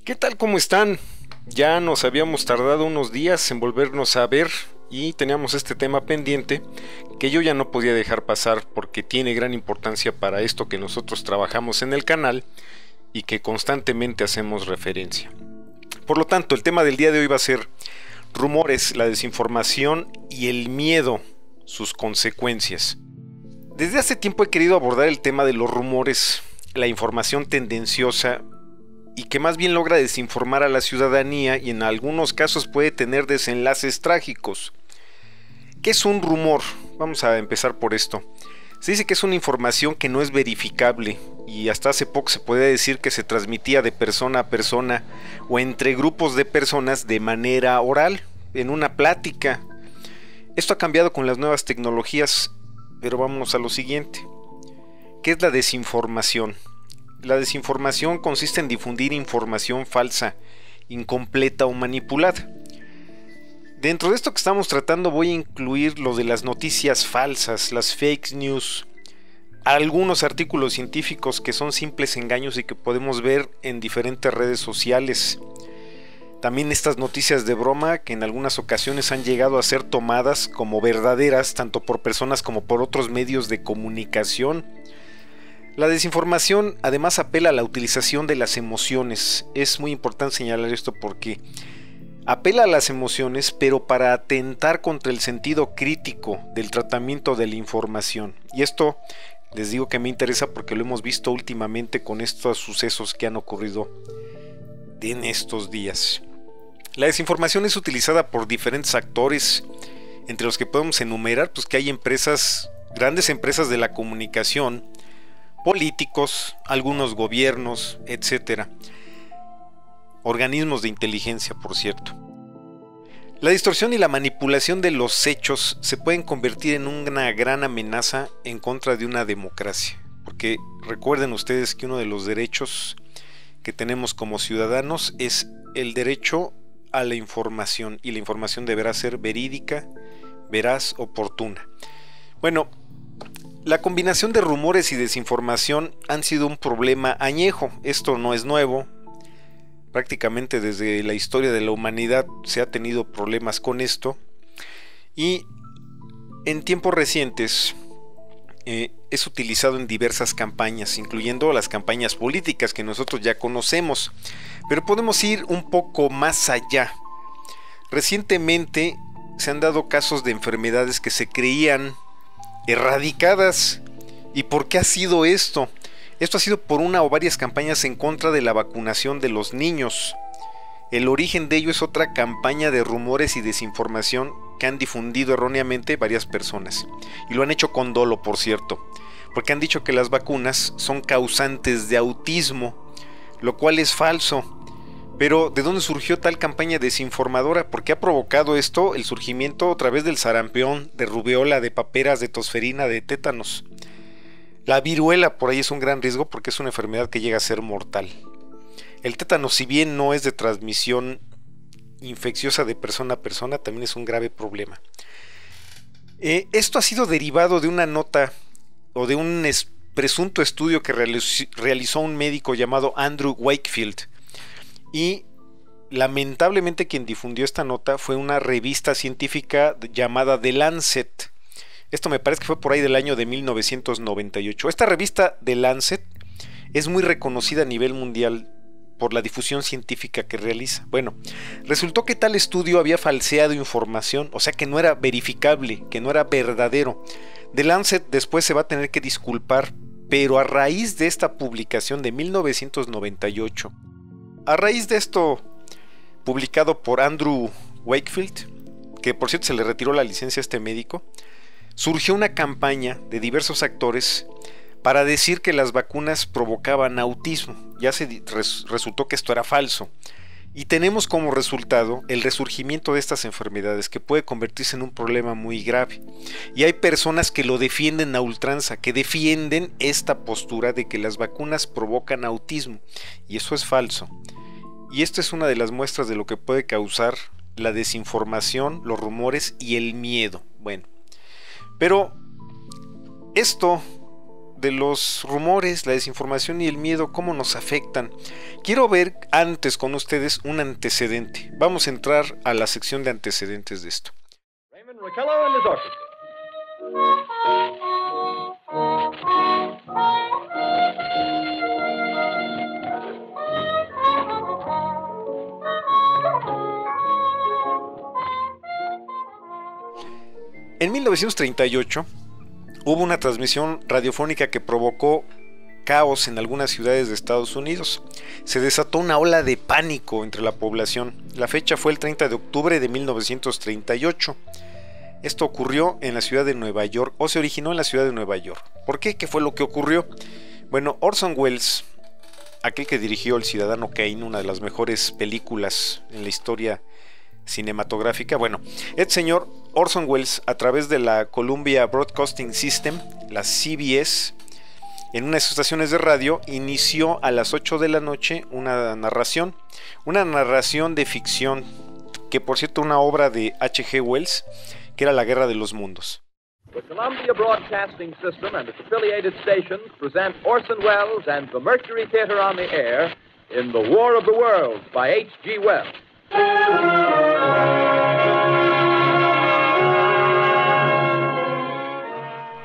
¿Qué tal? ¿Cómo están? Ya nos habíamos tardado unos días en volvernos a ver y teníamos este tema pendiente que yo ya no podía dejar pasar porque tiene gran importancia para esto que nosotros trabajamos en el canal y que constantemente hacemos referencia. Por lo tanto, el tema del día de hoy va a ser rumores, la desinformación y el miedo, sus consecuencias. Desde hace tiempo he querido abordar el tema de los rumores, la información tendenciosa y que más bien logra desinformar a la ciudadanía y en algunos casos puede tener desenlaces trágicos. ¿Qué es un rumor? Vamos a empezar por esto. Se dice que es una información que no es verificable y hasta hace poco se podía decir que se transmitía de persona a persona o entre grupos de personas de manera oral, en una plática. Esto ha cambiado con las nuevas tecnologías, pero vamos a lo siguiente. ¿Qué es la desinformación? La desinformación consiste en difundir información falsa, incompleta o manipulada. Dentro de esto que estamos tratando voy a incluir lo de las noticias falsas, las fake news, algunos artículos científicos que son simples engaños y que podemos ver en diferentes redes sociales. También estas noticias de broma que en algunas ocasiones han llegado a ser tomadas como verdaderas tanto por personas como por otros medios de comunicación. La desinformación además apela a la utilización de las emociones. Es muy importante señalar esto porque apela a las emociones, pero para atentar contra el sentido crítico del tratamiento de la información. Y esto les digo que me interesa porque lo hemos visto últimamente con estos sucesos que han ocurrido en estos días. La desinformación es utilizada por diferentes actores, entre los que podemos enumerar pues que hay empresas, grandes empresas de la comunicación, políticos, algunos gobiernos, etcétera. Organismos de inteligencia, por cierto. La distorsión y la manipulación de los hechos se pueden convertir en una gran amenaza en contra de una democracia. Porque recuerden ustedes que uno de los derechos que tenemos como ciudadanos es el derecho a la información. Y la información deberá ser verídica, veraz, oportuna. Bueno, la combinación de rumores y desinformación han sido un problema añejo. Esto no es nuevo. Prácticamente desde la historia de la humanidad se ha tenido problemas con esto. Y en tiempos recientes es utilizado en diversas campañas, incluyendo las campañas políticas que nosotros ya conocemos. Pero podemos ir un poco más allá. Recientemente se han dado casos de enfermedades que se creían erradicadas. ¿Y por qué ha sido esto? Esto ha sido por una o varias campañas en contra de la vacunación de los niños. El origen de ello es otra campaña de rumores y desinformación que han difundido erróneamente varias personas. Y lo han hecho con dolo, por cierto, porque han dicho que las vacunas son causantes de autismo, lo cual es falso. Pero, ¿de dónde surgió tal campaña desinformadora? ¿Por qué ha provocado esto el surgimiento otra vez del sarampión, de rubeola, de paperas, de tosferina, de tétanos? La viruela por ahí es un gran riesgo porque es una enfermedad que llega a ser mortal. El tétano, si bien no es de transmisión infecciosa de persona a persona, también es un grave problema. Esto ha sido derivado de una nota o de un presunto estudio que realizó un médico llamado Andrew Wakefield. Y lamentablemente quien difundió esta nota fue una revista científica llamada The Lancet. Esto me parece que fue por ahí del año de 1998. Esta revista The Lancet es muy reconocida a nivel mundial por la difusión científica que realiza. Bueno, resultó que tal estudio había falseado información, o sea que no era verificable, que no era verdadero. The Lancet después se va a tener que disculpar, pero a raíz de esta publicación de 1998, a raíz de esto publicado por Andrew Wakefield, que por cierto se le retiró la licencia a este médico, surgió una campaña de diversos actores para decir que las vacunas provocaban autismo. Ya resultó que esto era falso. Y tenemos como resultado el resurgimiento de estas enfermedades que puede convertirse en un problema muy grave. Y hay personas que lo defienden a ultranza, que defienden esta postura de que las vacunas provocan autismo. Y eso es falso. Y esto es una de las muestras de lo que puede causar la desinformación, los rumores y el miedo. Bueno, pero esto de los rumores, la desinformación y el miedo, cómo nos afectan. Quiero ver antes con ustedes un antecedente. Vamos a entrar a la sección de antecedentes de esto. Raymond Rickello and his orchestra. En 1938 hubo una transmisión radiofónica que provocó caos en algunas ciudades de Estados Unidos. Se desató una ola de pánico entre la población. La fecha fue el 30 de octubre de 1938. Esto ocurrió en la ciudad de Nueva York, o se originó en la ciudad de Nueva York. ¿Por qué? ¿Qué fue lo que ocurrió? Bueno, Orson Welles, aquel que dirigió El Ciudadano Kane, una de las mejores películas en la historia cinematográfica. Bueno, el señor Orson Welles, a través de la Columbia Broadcasting System, la CBS, en una de sus estaciones de radio, inició a las 8 de la noche una narración de ficción, que por cierto una obra de H.G. Wells, que era La Guerra de los Mundos. The Columbia Broadcasting System and its affiliated stations present Orson Welles and the Mercury Theater on the Air in The War of the Worlds by H.G. Wells.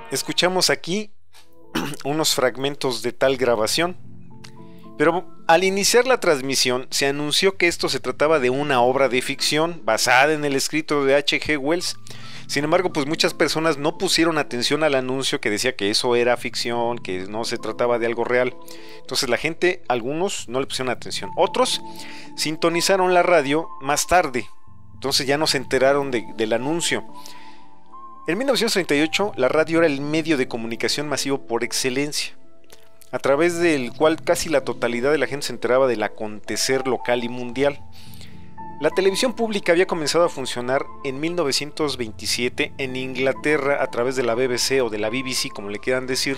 Escuchamos aquí unos fragmentos de tal grabación, pero al iniciar la transmisión se anunció que esto se trataba de una obra de ficción basada en el escrito de H.G. Wells. Sin embargo, pues muchas personas no pusieron atención al anuncio que decía que eso era ficción, que no se trataba de algo real. Entonces la gente, algunos no le pusieron atención, otros sintonizaron la radio más tarde, entonces ya no se enteraron del anuncio. En 1938 la radio era el medio de comunicación masivo por excelencia, a través del cual casi la totalidad de la gente se enteraba del acontecer local y mundial. La televisión pública había comenzado a funcionar en 1927 en Inglaterra a través de la BBC o de la BBC, como le quieran decir,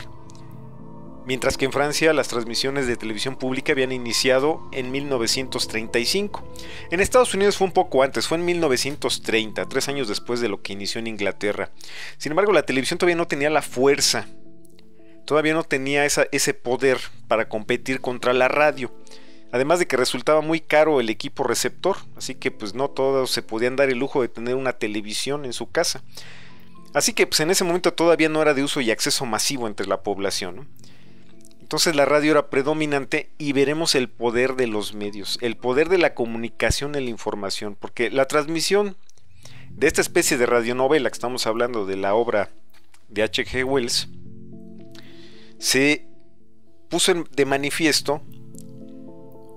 mientras que en Francia las transmisiones de televisión pública habían iniciado en 1935. En Estados Unidos fue un poco antes, fue en 1930, 3 años después de lo que inició en Inglaterra. Sin embargo, la televisión todavía no tenía la fuerza, todavía no tenía ese poder para competir contra la radio. Además de que resultaba muy caro el equipo receptor, así que pues no todos se podían dar el lujo de tener una televisión en su casa. Así que pues en ese momento todavía no era de uso y acceso masivo entre la población, ¿no? Entonces la radio era predominante y veremos el poder de los medios, el poder de la comunicación y la información, porque la transmisión de esta especie de radionovela que estamos hablando, de la obra de H.G. Wells, se puso de manifiesto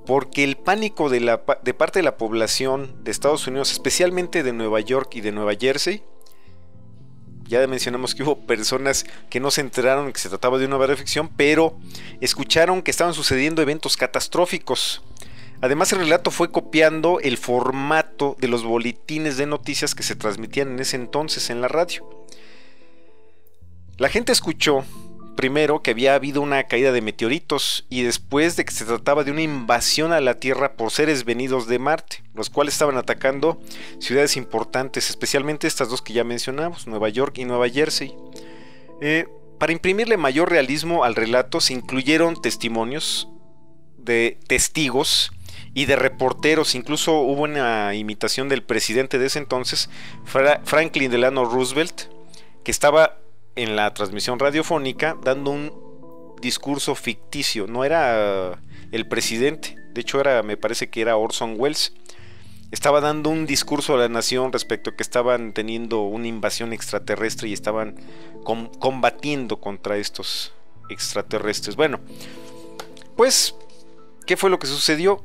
porque el pánico de parte de la población de Estados Unidos, especialmente de Nueva York y de Nueva Jersey, ya mencionamos que hubo personas que no se enteraron que se trataba de una obra de ficción, pero escucharon que estaban sucediendo eventos catastróficos. Además, el relato fue copiando el formato de los boletines de noticias que se transmitían en ese entonces en la radio. La gente escuchó primero que había habido una caída de meteoritos y después de que se trataba de una invasión a la Tierra por seres venidos de Marte, los cuales estaban atacando ciudades importantes, especialmente estas dos que ya mencionamos, Nueva York y Nueva Jersey. Para imprimirle mayor realismo al relato se incluyeron testimonios de testigos y de reporteros. Incluso hubo una imitación del presidente de ese entonces, Franklin Delano Roosevelt, que estaba en la transmisión radiofónica dando un discurso ficticio. No era el presidente, de hecho me parece que era Orson Welles. Estaba dando un discurso a la nación respecto a que estaban teniendo una invasión extraterrestre y estaban combatiendo contra estos extraterrestres. Bueno, pues ¿qué fue lo que sucedió?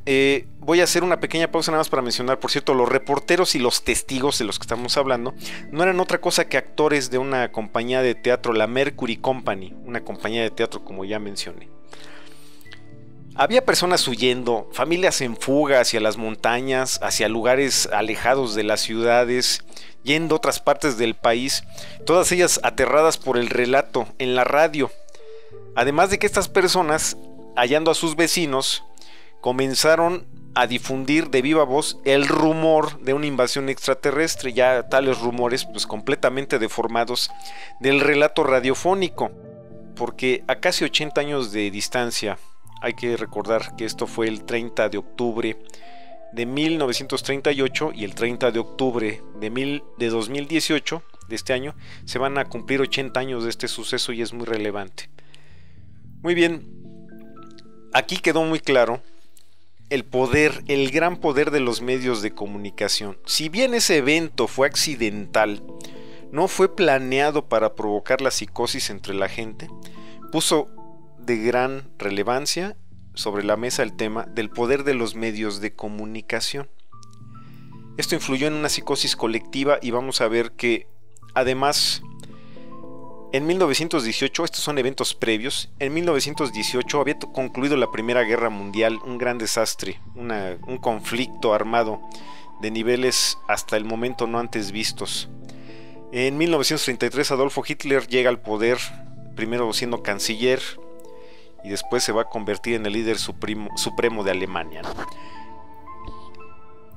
Voy a hacer una pequeña pausa nada más para mencionar, por cierto, los reporteros y los testigos de los que estamos hablando no eran otra cosa que actores de una compañía de teatro, la Mercury Company, una compañía de teatro como ya mencioné. Había personas huyendo, familias en fuga hacia las montañas, hacia lugares alejados de las ciudades, yendo a otras partes del país, todas ellas aterradas por el relato en la radio. Además de que estas personas, hallando a sus vecinos, comenzaron a difundir de viva voz el rumor de una invasión extraterrestre, ya tales rumores pues completamente deformados del relato radiofónico. porque a casi 80 años de distancia, hay que recordar que esto fue el 30 de octubre de 1938 y el 30 de octubre de 2018, de este año, se van a cumplir 80 años de este suceso y es muy relevante. Muy bien, aquí quedó muy claro el poder, el gran poder de los medios de comunicación. Si bien ese evento fue accidental, no fue planeado para provocar la psicosis entre la gente, puso de gran relevancia sobre la mesa el tema del poder de los medios de comunicación. Esto influyó en una psicosis colectiva y vamos a ver que además en 1918, estos son eventos previos, en 1918 había concluido la Primera Guerra Mundial, un gran desastre, un conflicto armado de niveles hasta el momento no antes vistos. En 1933 Adolfo Hitler llega al poder, primero siendo canciller y después se va a convertir en el líder supremo de Alemania, ¿no?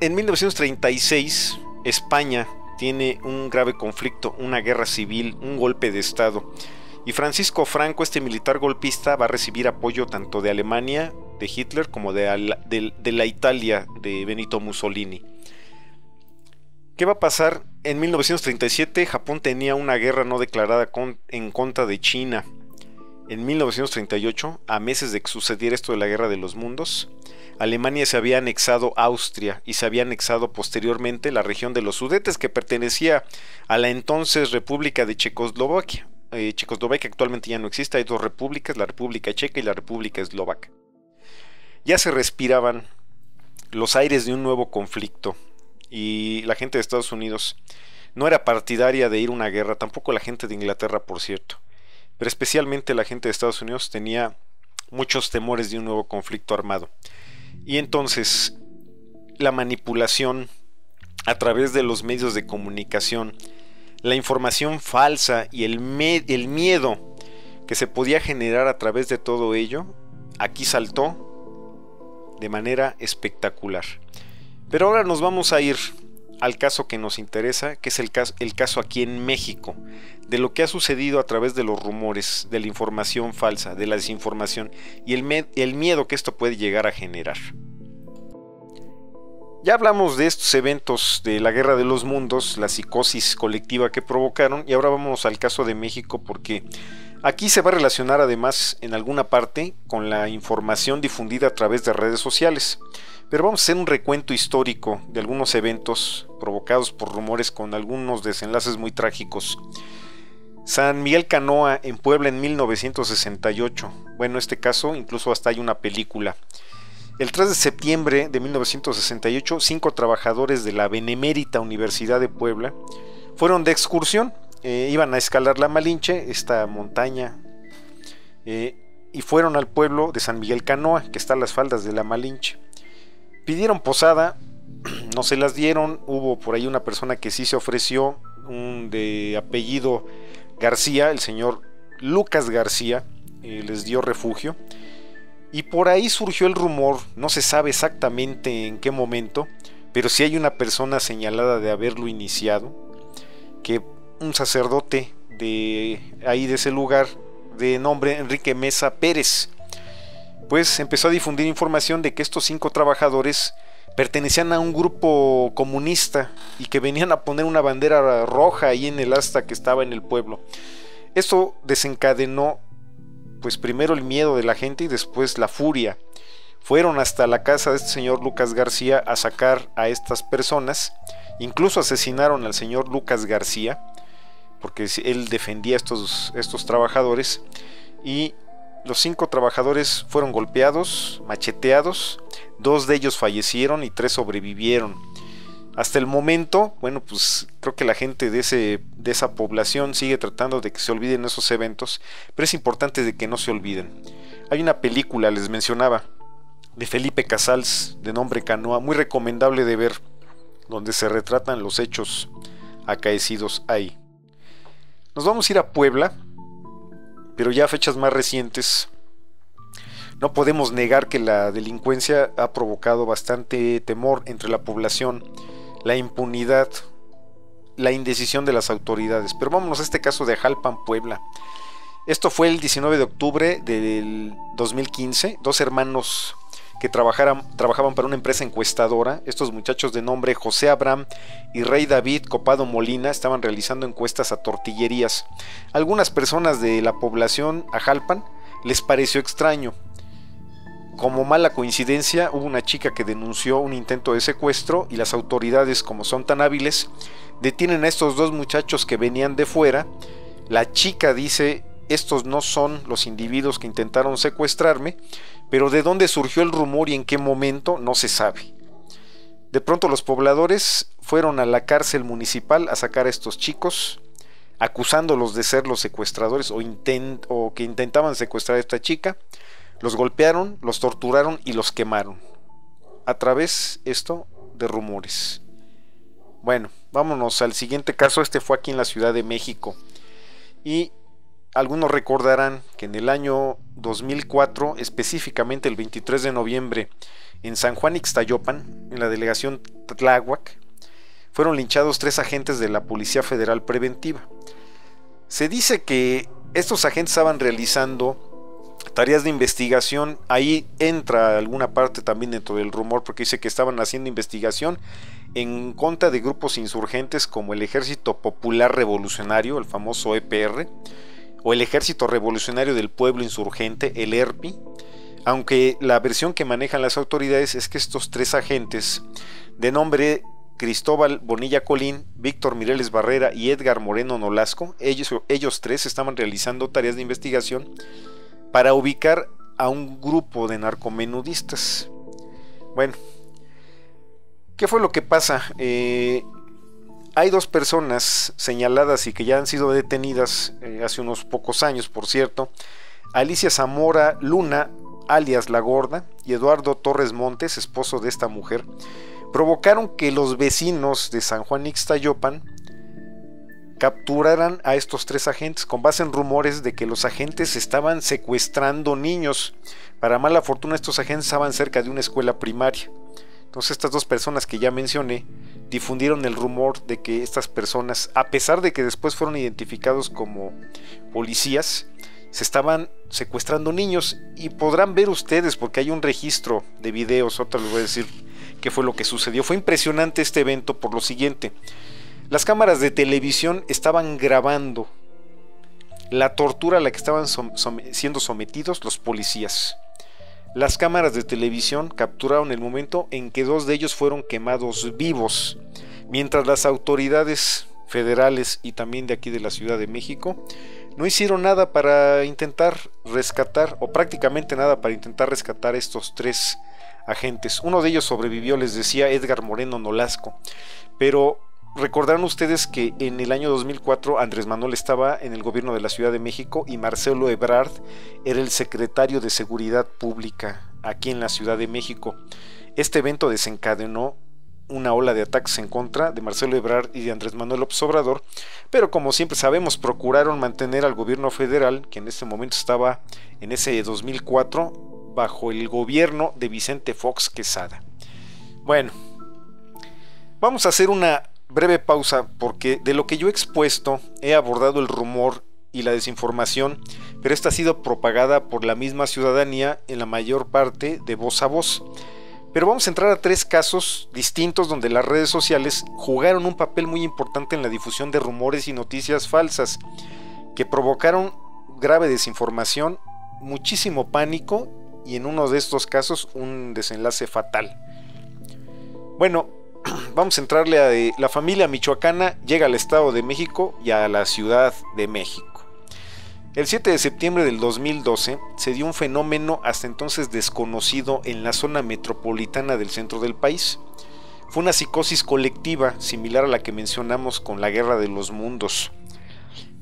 En 1936 España tiene un grave conflicto, una guerra civil, un golpe de estado, y Francisco Franco, este militar golpista, va a recibir apoyo tanto de Alemania, de Hitler, como de la Italia de Benito Mussolini. ¿Qué va a pasar? En 1937 Japón tenía una guerra no declarada en contra de China. En 1938, a meses de que sucediera esto de la Guerra de los Mundos, Alemania se había anexado Austria y se había anexado posteriormente la región de los Sudetes, que pertenecía a la entonces República de Checoslovaquia. Checoslovaquia actualmente ya no existe, hay dos repúblicas, la República Checa y la República Eslovaca. Ya se respiraban los aires de un nuevo conflicto y la gente de Estados Unidos no era partidaria de ir a una guerra, tampoco la gente de Inglaterra, por cierto, pero especialmente la gente de Estados Unidos tenía muchos temores de un nuevo conflicto armado. Y entonces la manipulación a través de los medios de comunicación, la información falsa y el miedo que se podía generar a través de todo ello, aquí saltó de manera espectacular. Pero ahora nos vamos a ir al caso que nos interesa, que es el caso aquí en México, de lo que ha sucedido a través de los rumores, de la información falsa, de la desinformación y el miedo que esto puede llegar a generar. Ya hablamos de estos eventos de la Guerra de los Mundos, la psicosis colectiva que provocaron, y ahora vamos al caso de México, porque aquí se va a relacionar además en alguna parte con la información difundida a través de redes sociales. Pero vamos a hacer un recuento histórico de algunos eventos provocados por rumores con algunos desenlaces muy trágicos. San Miguel Canoa en Puebla en 1968. Bueno, este caso incluso hasta hay una película. El 3 de septiembre de 1968, 5 trabajadores de la Benemérita Universidad de Puebla fueron de excursión. Iban a escalar la Malinche, esta montaña, y fueron al pueblo de San Miguel Canoa, que está a las faldas de la Malinche. Pidieron posada, no se las dieron. Hubo por ahí una persona que sí se ofreció, de apellido García, el señor Lucas García, les dio refugio. Y por ahí surgió el rumor, no se sabe exactamente en qué momento, pero sí hay una persona señalada de haberlo iniciado, que un sacerdote de ahí de ese lugar, de nombre Enrique Mesa Pérez, pues empezó a difundir información de que estos 5 trabajadores pertenecían a un grupo comunista y que venían a poner una bandera roja ahí en el asta que estaba en el pueblo. Esto desencadenó pues primero el miedo de la gente y después la furia. Fueron hasta la casa de este señor Lucas García a sacar a estas personas, incluso asesinaron al señor Lucas García porque él defendía a estos trabajadores, y los 5 trabajadores fueron golpeados, macheteados, 2 de ellos fallecieron y 3 sobrevivieron. Hasta el momento, bueno, pues creo que la gente de esa población sigue tratando de que se olviden esos eventos, pero es importante de que no se olviden. Hay una película, les mencionaba, de Felipe Casals, de nombre Canoa, muy recomendable de ver, donde se retratan los hechos acaecidos ahí. Nos vamos a ir a Puebla, pero ya a fechas más recientes. No podemos negar que la delincuencia ha provocado bastante temor entre la población, la impunidad, la indecisión de las autoridades. Pero vámonos a este caso de Jalpan, Puebla. Esto fue el 19 de octubre del 2015. Dos hermanos que trabajaban para una empresa encuestadora. Estos muchachos de nombre José Abraham y Rey David Copado Molina estaban realizando encuestas a tortillerías. Algunas personas de la población Ajalpan les pareció extraño. Como mala coincidencia, hubo una chica que denunció un intento de secuestro y las autoridades, como son tan hábiles, detienen a estos dos muchachos que venían de fuera. La chica dice: estos no son los individuos que intentaron secuestrarme, pero de dónde surgió el rumor y en qué momento no se sabe. De pronto los pobladores fueron a la cárcel municipal a sacar a estos chicos, acusándolos de ser los secuestradores o que intentaban secuestrar a esta chica. Los golpearon, los torturaron y los quemaron, a través esto de rumores. Bueno, vámonos al siguiente caso. Este fue aquí en la Ciudad de México. Y algunos recordarán que en el año 2004, específicamente el 23 de noviembre, en San Juan Ixtayopan, en la delegación Tláhuac, fueron linchados 3 agentes de la Policía Federal Preventiva. Se dice que estos agentes estaban realizando tareas de investigación. Ahí entra alguna parte también dentro del rumor, porque dice que estaban haciendo investigación en contra de grupos insurgentes como el Ejército Popular Revolucionario, el famoso EPR, o el Ejército Revolucionario del Pueblo Insurgente, el ERPI, aunque la versión que manejan las autoridades es que estos 3 agentes, de nombre Cristóbal Bonilla Colín, Víctor Mireles Barrera y Edgar Moreno Nolasco, ellos 3 estaban realizando tareas de investigación para ubicar a un grupo de narcomenudistas. Bueno, ¿qué fue lo que pasa? Hay 2 personas señaladas y que ya han sido detenidas hace unos pocos años, por cierto. Alicia Zamora Luna, alias La Gorda, y Eduardo Torres Montes, esposo de esta mujer, provocaron que los vecinos de San Juan Ixtayopan capturaran a estos 3 agentes con base en rumores de que los agentes estaban secuestrando niños. Para mala fortuna, estos agentes estaban cerca de una escuela primaria. Entonces estas 2 personas que ya mencioné difundieron el rumor de que estas personas, a pesar de que después fueron identificados como policías, se estaban secuestrando niños. Y podrán ver ustedes, porque hay un registro de videos, otra les voy a decir qué fue lo que sucedió. Fue impresionante este evento por lo siguiente: las cámaras de televisión estaban grabando la tortura a la que estaban siendo sometidos los policías. Las cámaras de televisión capturaron el momento en que 2 de ellos fueron quemados vivos, mientras las autoridades federales y también de aquí de la Ciudad de México no hicieron nada para intentar rescatar, o prácticamente nada para intentar rescatar a estos 3 agentes. Uno de ellos sobrevivió, les decía, Edgar Moreno Nolasco, pero recordarán ustedes que en el año 2004 Andrés Manuel estaba en el gobierno de la Ciudad de México y Marcelo Ebrard era el secretario de Seguridad Pública aquí en la Ciudad de México. Este evento desencadenó una ola de ataques en contra de Marcelo Ebrard y de Andrés Manuel López Obrador, pero como siempre sabemos, procuraron mantener al gobierno federal, que en este momento estaba en ese 2004 bajo el gobierno de Vicente Fox Quesada. Bueno, vamos a hacer una breve pausa, porque de lo que yo he expuesto he abordado el rumor y la desinformación, pero esta ha sido propagada por la misma ciudadanía en la mayor parte de voz a voz. Pero vamos a entrar a 3 casos distintos donde las redes sociales jugaron un papel muy importante en la difusión de rumores y noticias falsas que provocaron grave desinformación, muchísimo pánico y en uno de estos casos un desenlace fatal. Bueno, vamos a entrarle a la familia michoacana llega al Estado de México y a la Ciudad de México. El 7 de septiembre del 2012 se dio un fenómeno hasta entonces desconocido en la zona metropolitana del centro del país. Fue una psicosis colectiva similar a la que mencionamos con la Guerra de los Mundos.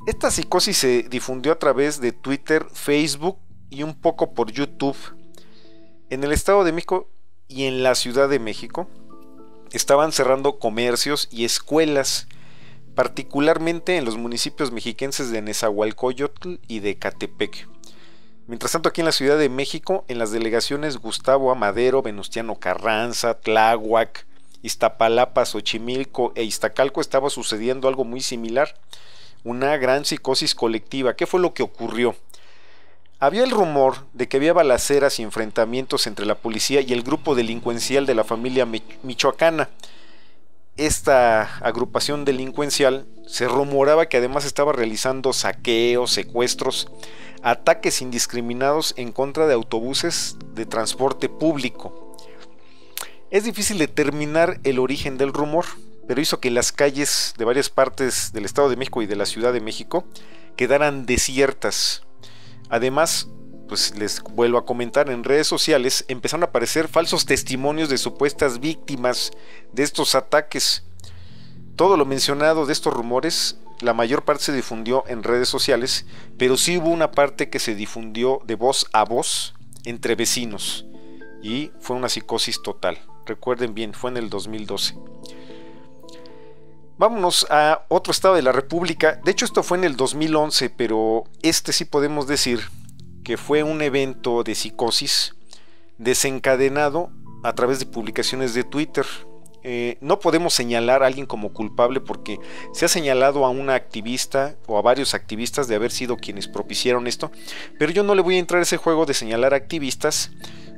Esta psicosis se difundió a través de Twitter, Facebook y un poco por YouTube. En el Estado de México y en la Ciudad de México estaban cerrando comercios y escuelas, particularmente en los municipios mexiquenses de Nezahualcóyotl y de Ecatepec. Mientras tanto, aquí en la Ciudad de México, en las delegaciones Gustavo Amadero, Venustiano Carranza, Tláhuac, Iztapalapa, Xochimilco e Iztacalco estaba sucediendo algo muy similar. una gran psicosis colectiva. ¿Qué fue lo que ocurrió? Había el rumor de que había balaceras y enfrentamientos entre la policía y el grupo delincuencial de la familia michoacana. Esta agrupación delincuencial se rumoraba que además estaba realizando saqueos, secuestros, ataques indiscriminados en contra de autobuses de transporte público. Es difícil determinar el origen del rumor, pero hizo que las calles de varias partes del Estado de México y de la Ciudad de México quedaran desiertas. Además, pues les vuelvo a comentar, en redes sociales empezaron a aparecer falsos testimonios de supuestas víctimas de estos ataques. Todo lo mencionado de estos rumores, la mayor parte se difundió en redes sociales, pero sí hubo una parte que se difundió de voz a voz entre vecinos y fue una psicosis total. Recuerden bien, fue en el 2012. Vámonos a otro estado de la República. De hecho, esto fue en el 2011, pero este sí podemos decir que fue un evento de psicosis desencadenado a través de publicaciones de Twitter. No podemos señalar a alguien como culpable porque se ha señalado a una activista o a varios activistas de haber sido quienes propiciaron esto, pero yo no le voy a entrar a ese juego de señalar a activistas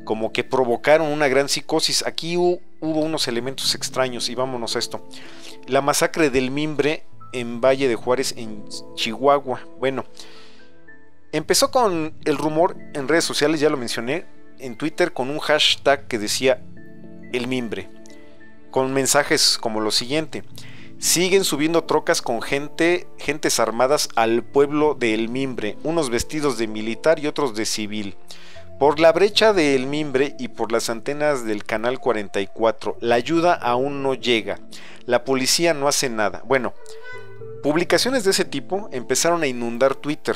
como que provocaron una gran psicosis. Aquí hubo unos elementos extraños y vámonos a esto. La masacre del Mimbre en Valle de Juárez, en Chihuahua. Bueno, empezó con el rumor en redes sociales, ya lo mencioné, en Twitter con un hashtag que decía El Mimbre, con mensajes como lo siguiente: siguen subiendo trocas con gentes armadas al pueblo de El Mimbre, unos vestidos de militar y otros de civil. Por la brecha de El Mimbre y por las antenas del canal 44, la ayuda aún no llega. La policía no hace nada. Bueno, publicaciones de ese tipo empezaron a inundar Twitter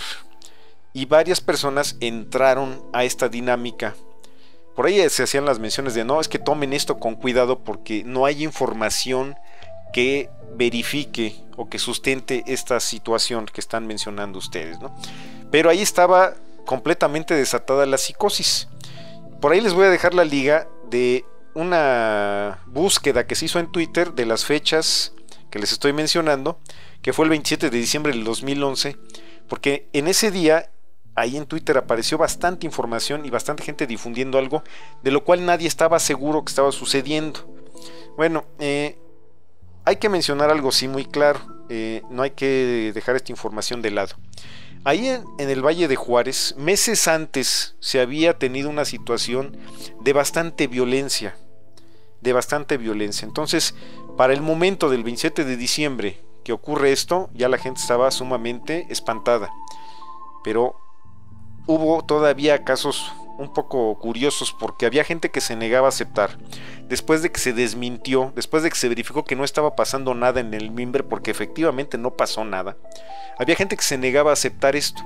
y varias personas entraron a esta dinámica. Por ahí se hacían las menciones de no, es que tomen esto con cuidado porque no hay información que verifique o que sustente esta situación que están mencionando ustedes, ¿no? Pero ahí estaba completamente desatada la psicosis. Por ahí les voy a dejar la liga de una búsqueda que se hizo en Twitter de las fechas que les estoy mencionando, que fue el 27 de diciembre del 2011, porque en ese día ahí en Twitter apareció bastante información y bastante gente difundiendo algo de lo cual nadie estaba seguro que estaba sucediendo. Bueno, hay que mencionar algo sí muy claro, no hay que dejar esta información de lado. Ahí en el Valle de Juárez, meses antes se había tenido una situación de bastante violencia. Entonces, para el momento del 27 de diciembre que ocurre esto, ya la gente estaba sumamente espantada. Pero hubo todavía casos un poco curiosos porque había gente que se negaba a aceptar. Después de que se desmintió, después de que se verificó que no estaba pasando nada en el Mimbre, porque efectivamente no pasó nada, había gente que se negaba a aceptar esto.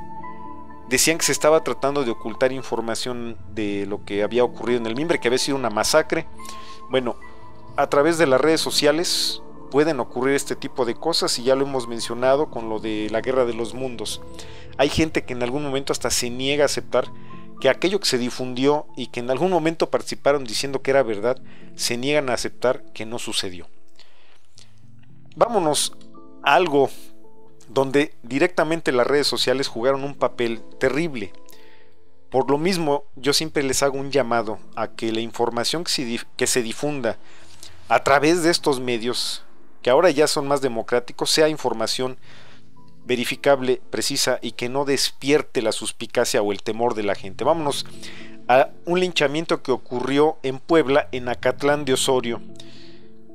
Decían que se estaba tratando de ocultar información de lo que había ocurrido en el Mimbre, que había sido una masacre. Bueno, a través de las redes sociales pueden ocurrir este tipo de cosas y ya lo hemos mencionado con lo de la Guerra de los Mundos. Hay gente que en algún momento hasta se niega a aceptar que aquello que se difundió y que en algún momento participaron diciendo que era verdad, se niegan a aceptar que no sucedió. Vámonos a algo donde directamente las redes sociales jugaron un papel terrible. Por lo mismo, yo siempre les hago un llamado a que la información que se difunda a través de estos medios, que ahora ya son más democráticos, sea información verificable, precisa y que no despierte la suspicacia o el temor de la gente. Vámonos a un linchamiento que ocurrió en Puebla, en Acatlán de Osorio.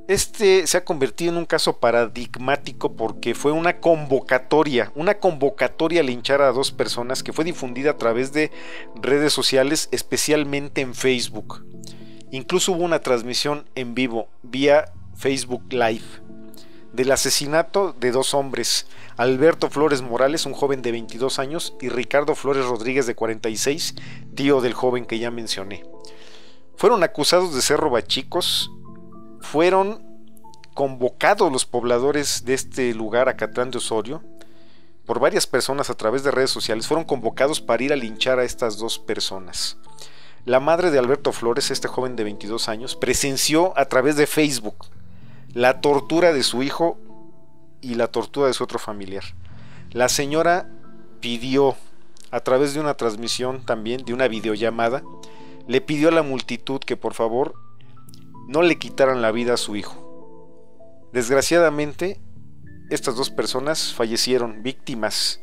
Este se ha convertido en un caso paradigmático porque fue una convocatoria a linchar a dos personas que fue difundida a través de redes sociales, especialmente en Facebook. Incluso hubo una transmisión en vivo vía Facebook Live del asesinato de dos hombres, Alberto Flores Morales, un joven de 22 años, y Ricardo Flores Rodríguez, de 46, tío del joven que ya mencioné. Fueron acusados de ser robachicos. Fueron convocados los pobladores de este lugar, Acatlán de Osorio, por varias personas a través de redes sociales. Fueron convocados para ir a linchar a estas dos personas. La madre de Alberto Flores, este joven de 22 años, presenció a través de Facebook la tortura de su hijo y la tortura de su otro familiar. La señora pidió, a través de una transmisión también, de una videollamada, le pidió a la multitud que por favor no le quitaran la vida a su hijo. Desgraciadamente, estas dos personas fallecieron víctimas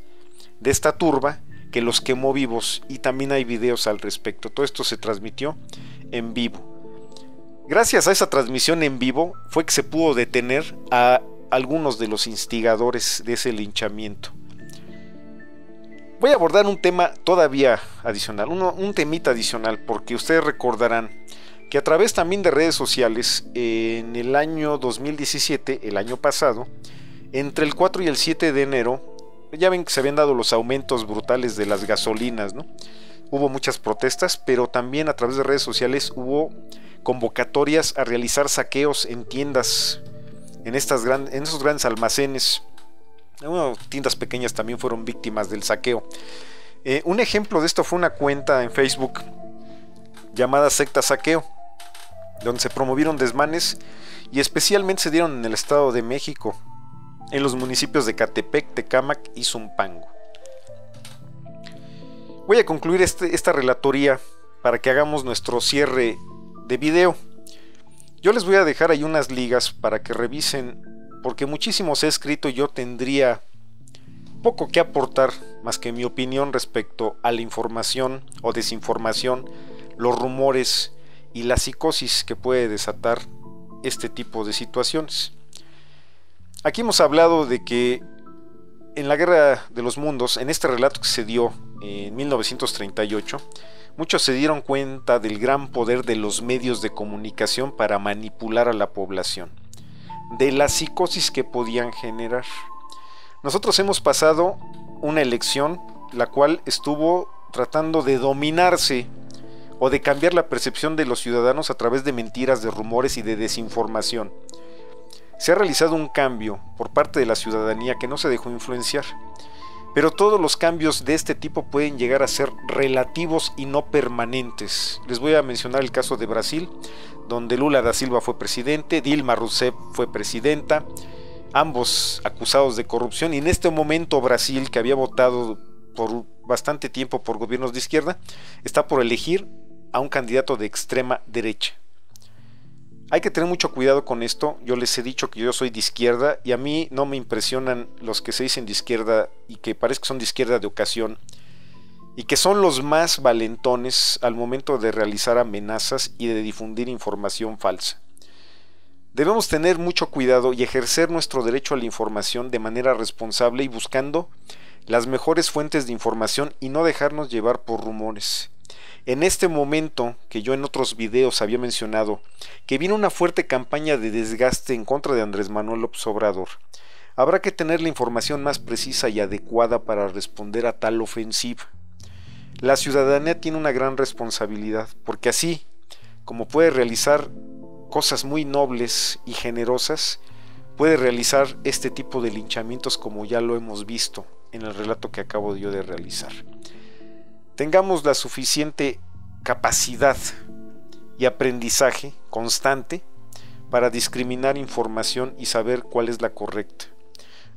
de esta turba que los quemó vivos, y también hay videos al respecto. Todo esto se transmitió en vivo. Gracias a esa transmisión en vivo fue que se pudo detener a algunos de los instigadores de ese linchamiento. Voy a abordar un tema todavía adicional, un temita adicional, porque ustedes recordarán que a través también de redes sociales, en el año 2017, el año pasado, entre el 4 y el 7 de enero, ya ven que se habían dado los aumentos brutales de las gasolinas, ¿no? Hubo muchas protestas, pero también a través de redes sociales hubo convocatorias a realizar saqueos en tiendas, en esos grandes almacenes. Tiendas pequeñas también fueron víctimas del saqueo. Un ejemplo de esto fue una cuenta en Facebook llamada Secta Saqueo, donde se promovieron desmanes y especialmente se dieron en el Estado de México, en los municipios de Catepec, Tecámac y Zumpango. Voy a concluir esta relatoría para que hagamos nuestro cierre de video. Yo les voy a dejar ahí unas ligas para que revisen, porque muchísimo se ha escrito y yo tendría poco que aportar más que mi opinión respecto a la información o desinformación, los rumores y la psicosis que puede desatar este tipo de situaciones. Aquí hemos hablado de que en la Guerra de los Mundos, en este relato que se dio en 1938, muchos se dieron cuenta del gran poder de los medios de comunicación para manipular a la población, de la psicosis que podían generar. Nosotros hemos pasado una elección la cual estuvo tratando de dominarse o de cambiar la percepción de los ciudadanos a través de mentiras, de rumores y de desinformación. Se ha realizado un cambio por parte de la ciudadanía que no se dejó influenciar, pero todos los cambios de este tipo pueden llegar a ser relativos y no permanentes. Les voy a mencionar el caso de Brasil, donde Lula da Silva fue presidente, Dilma Rousseff fue presidenta, ambos acusados de corrupción, y en este momento Brasil, que había votado por bastante tiempo por gobiernos de izquierda, está por elegir a un candidato de extrema derecha. Hay que tener mucho cuidado con esto. Yo les he dicho que yo soy de izquierda y a mí no me impresionan los que se dicen de izquierda y que parece que son de izquierda de ocasión y que son los más valentones al momento de realizar amenazas y de difundir información falsa. Debemos tener mucho cuidado y ejercer nuestro derecho a la información de manera responsable y buscando las mejores fuentes de información y no dejarnos llevar por rumores. En este momento, que yo en otros videos había mencionado, que viene una fuerte campaña de desgaste en contra de Andrés Manuel López Obrador, habrá que tener la información más precisa y adecuada para responder a tal ofensiva. La ciudadanía tiene una gran responsabilidad, porque así como puede realizar cosas muy nobles y generosas, puede realizar este tipo de linchamientos como ya lo hemos visto en el relato que acabo yo de realizar. Tengamos la suficiente capacidad y aprendizaje constante para discriminar información y saber cuál es la correcta.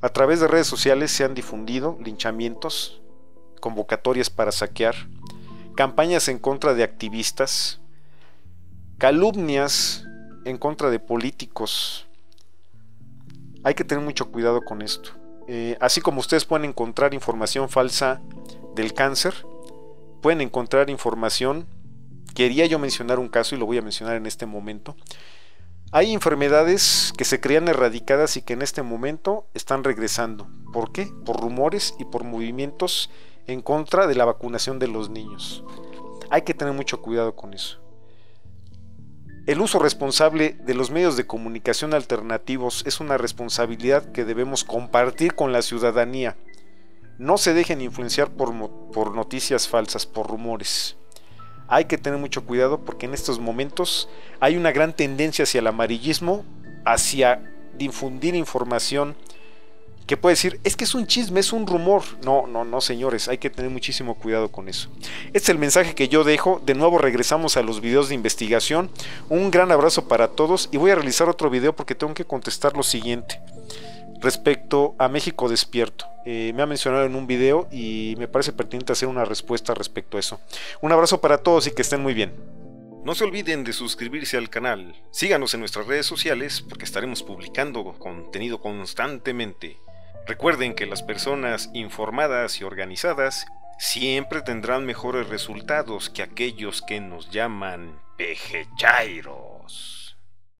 A través de redes sociales se han difundido linchamientos, convocatorias para saquear, campañas en contra de activistas, calumnias en contra de políticos. Hay que tener mucho cuidado con esto. Así como ustedes pueden encontrar información falsa del cáncer, pueden encontrar información. Quería yo mencionar un caso y lo voy a mencionar en este momento. Hay enfermedades que se creían erradicadas y que en este momento están regresando. ¿Por qué? Por rumores y por movimientos en contra de la vacunación de los niños. Hay que tener mucho cuidado con eso. El uso responsable de los medios de comunicación alternativos es una responsabilidad que debemos compartir con la ciudadanía. No se dejen influenciar por noticias falsas, por rumores. Hay que tener mucho cuidado porque en estos momentos hay una gran tendencia hacia el amarillismo, hacia difundir información que puede decir, es que es un chisme, es un rumor. No, señores, hay que tener muchísimo cuidado con eso. Este es el mensaje que yo dejo. De nuevo regresamos a los videos de investigación. Un gran abrazo para todos y voy a realizar otro video porque tengo que contestar lo siguiente. respecto a México Despierto. Me ha mencionado en un video y me parece pertinente hacer una respuesta respecto a eso. Un abrazo para todos y que estén muy bien. No se olviden de suscribirse al canal, síganos en nuestras redes sociales porque estaremos publicando contenido constantemente. Recuerden que las personas informadas y organizadas siempre tendrán mejores resultados que aquellos que nos llaman pejechairos.